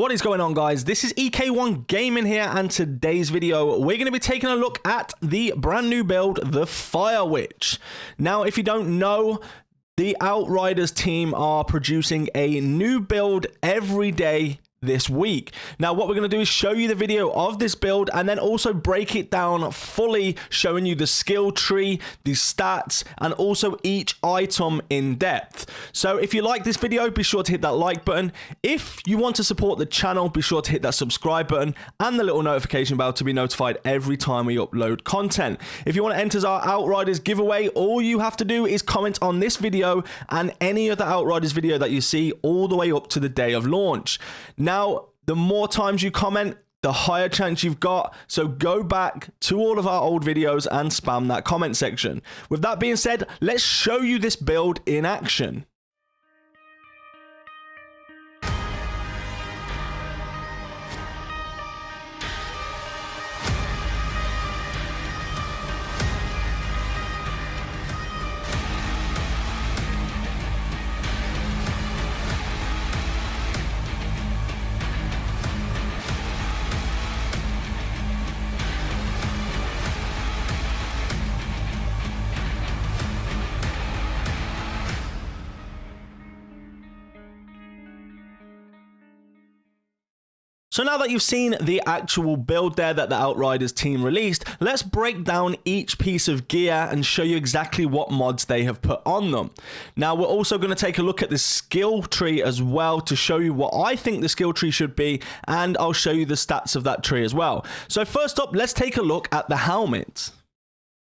What is going on, guys? This is EK1 Gaming here, and today's video we're going to be taking a look at the brand new build, the Fire Witch. Now, if you don't know, the Outriders team are producing a new build every day this week. Now, what we're going to do is show you the video of this build and then also break it down fully, showing you the skill tree, the stats, and also each item in depth. So if you like this video, be sure to hit that like button. If you want to support the channel, be sure to hit that subscribe button and the little notification bell to be notified every time we upload content. If you want to enter our Outriders giveaway, all you have to do is comment on this video and any other Outriders video that you see all the way up to the day of launch. Now, the more times you comment, the higher chance you've got. So go back to all of our old videos and spam that comment section. With that being said, let's show you this build in action. So now that you've seen the actual build there that the Outriders team released, let's break down each piece of gear and show you exactly what mods they have put on them. Now, we're also going to take a look at the skill tree as well to show you what I think the skill tree should be, and I'll show you the stats of that tree as well. So first up, let's take a look at the helmet.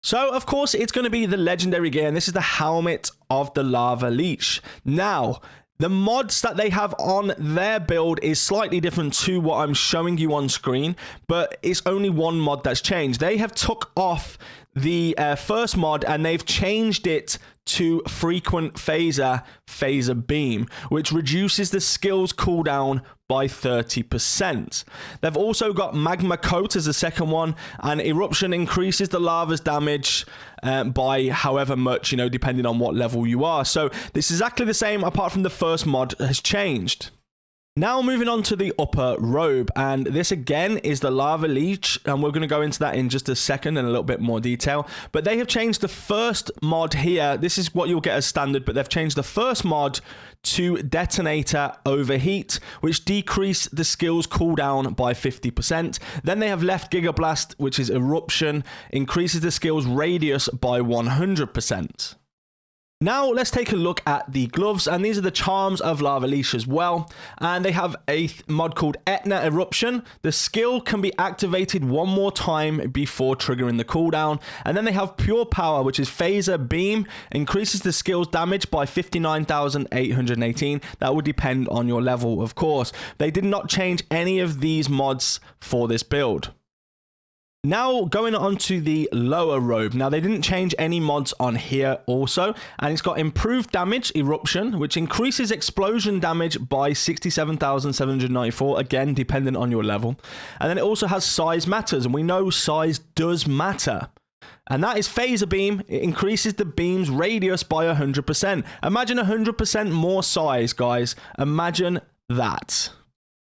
So, of course, it's going to be the legendary gear, and this is the helmet of the Lava Leech. Now, the mods that they have on their build is slightly different to what I'm showing you on screen, but it's only one mod that's changed. They have took off the first mod and they've changed it to frequent phaser beam, which reduces the skills cooldown by 30%. They've also got magma coat as the second one, and eruption increases the lava's damage by however much, you know, depending on what level you are. So this is exactly the same, apart from the first mod has changed. Now moving on to the upper robe, and this again is the Lava Leech, and we're going to go into that in just a second in a little bit more detail. But they have changed the first mod here. This is what you'll get as standard, but they've changed the first mod to Detonator Overheat, which decreased the skills cooldown by 50%. Then they have left Giga Blast, which is Eruption, increases the skills radius by 100%. Now let's take a look at the gloves, and these are the charms of Lava Leech as well, and they have a mod called Etna Eruption. The skill can be activated one more time before triggering the cooldown, and then they have Pure Power, which is Phaser Beam, increases the skills damage by 59,818. That will depend on your level, of course. They did not change any of these mods for this build. Now going on to the lower robe. Now they didn't change any mods on here also, and it's got improved damage, Eruption, which increases explosion damage by 67,794, again depending on your level. And then it also has Size Matters, and we know size does matter. And that is Phaser Beam. It increases the beam's radius by 100%. Imagine 100% more size, guys. Imagine that.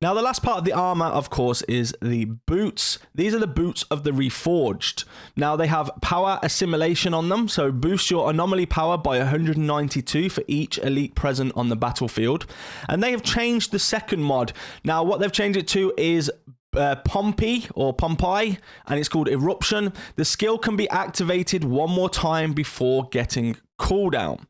Now, the last part of the armor, of course, is the boots. These are the boots of the Reforged. Now, they have power assimilation on them, so boost your anomaly power by 192 for each elite present on the battlefield. And they have changed the second mod. Now, what they've changed it to is Pompeii, and it's called Eruption. The skill can be activated one more time before getting cooldown.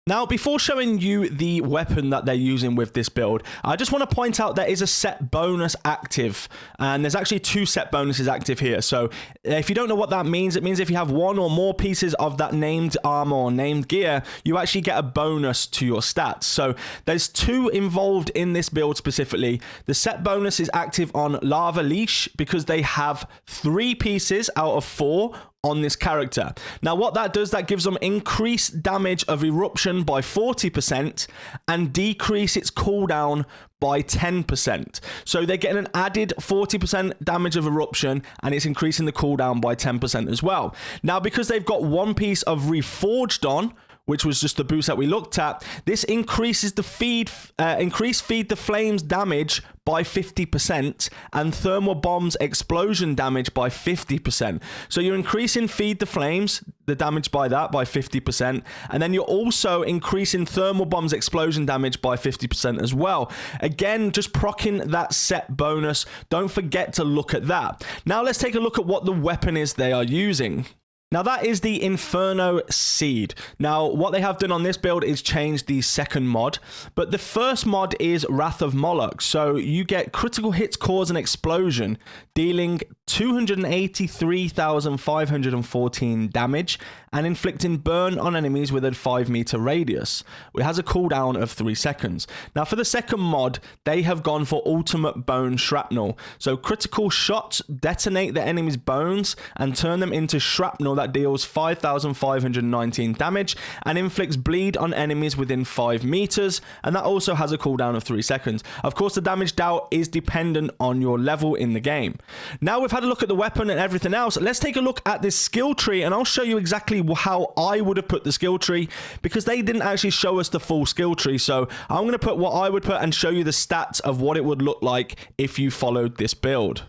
Now, before showing you the weapon that they're using with this build, I just want to point out there is a set bonus active, and there's actually two set bonuses active here. So if you don't know what that means, it means if you have one or more pieces of that named armor or named gear, you actually get a bonus to your stats. So there's two involved in this build specifically. The set bonus is active on Lava Leech because they have 3 pieces out of 4 on this character. Now, what that does, that gives them increased damage of Eruption by 40% and decrease its cooldown by 10%. So they're getting an added 40% damage of Eruption, and it's increasing the cooldown by 10% as well. Now, because they've got one piece of Reforged on, which was just the boost that we looked at, this increases the feed the flames damage by 50% and thermal bombs explosion damage by 50%. So you're increasing feed the flames, the damage by that by 50%, and then you're also increasing thermal bombs explosion damage by 50% as well. Again, just proccing that set bonus. Don't forget to look at that. Now let's take a look at what the weapon is they are using. Now that is the Inferno Seed. Now what they have done on this build is change the second mod, but the first mod is Wrath of Moloch. So you get critical hits cause an explosion, dealing 283,514 damage and inflicting burn on enemies within a 5-meter radius. It has a cooldown of 3 seconds. Now for the second mod, they have gone for Ultimate Bone Shrapnel. So critical shots detonate the enemy's bones and turn them into shrapnel that deals 5,519 damage and inflicts bleed on enemies within 5 meters, and that also has a cooldown of 3 seconds. Of course, the damage dealt is dependent on your level in the game. Now we've had a look at the weapon and everything else, let's take a look at this skill tree, and I'll show you exactly how I would have put the skill tree, because they didn't actually show us the full skill tree. So I'm going to put what I would put and show you the stats of what it would look like if you followed this build.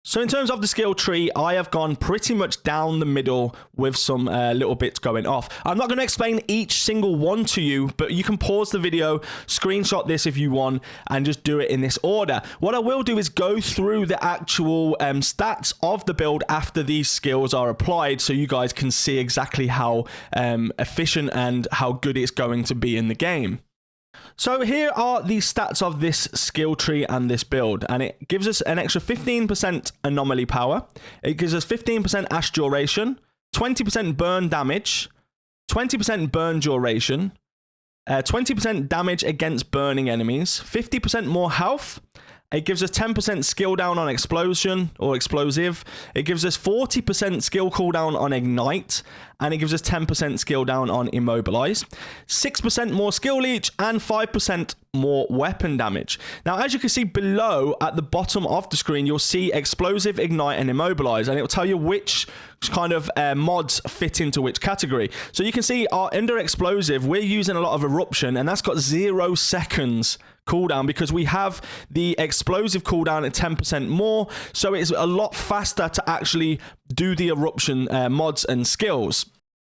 So in terms of the skill tree, I have gone pretty much down the middle with some little bits going off. I'm not going to explain each single one to you, but you can pause the video, screenshot this if you want, and just do it in this order. What I will do is go through the actual stats of the build after these skills are applied, so you guys can see exactly how efficient and how good it's going to be in the game. So here are the stats of this skill tree and this build, and it gives us an extra 15% anomaly power, it gives us 15% ash duration, 20% burn damage, 20% burn duration, 20% damage against burning enemies, 50% more health. It gives us 10% skill down on explosion or explosive. It gives us 40% skill cooldown on ignite, and it gives us 10% skill down on immobilize, 6% more skill leech, and 5% more weapon damage. Now, as you can see below at the bottom of the screen, you'll see explosive, ignite, and immobilize, and it will tell you which kind of mods fit into which category. So you can see under explosive, we're using a lot of eruption, and that's got 0 seconds cooldown because we have the explosive cooldown at 10% more, so it's a lot faster to actually do the eruption mods and skills.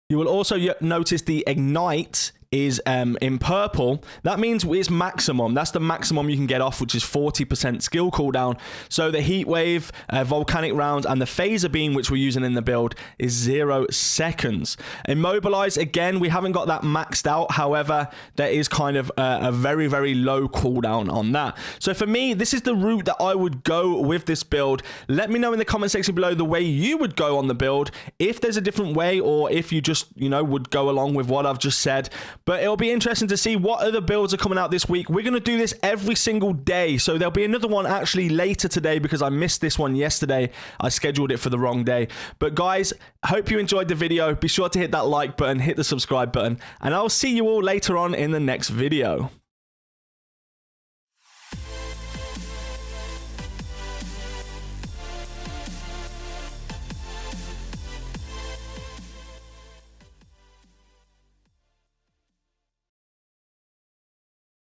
You will also notice the ignite is in purple. That means it's maximum. That's the maximum you can get off, which is 40% skill cooldown. So the heat wave, volcanic rounds, and the phaser beam, which we're using in the build, is 0 seconds. Immobilize, again, we haven't got that maxed out. However, there is kind of a very, very low cooldown on that. So for me, this is the route that I would go with this build. Let me know in the comment section below the way you would go on the build, if there's a different way, or if you just, would go along with what I've just said. But it'll be interesting to see what other builds are coming out this week. We're going to do this every single day. So there'll be another one actually later today because I missed this one yesterday. I scheduled it for the wrong day. But guys, hope you enjoyed the video. Be sure to hit that like button, hit the subscribe button, and I'll see you all later on in the next video.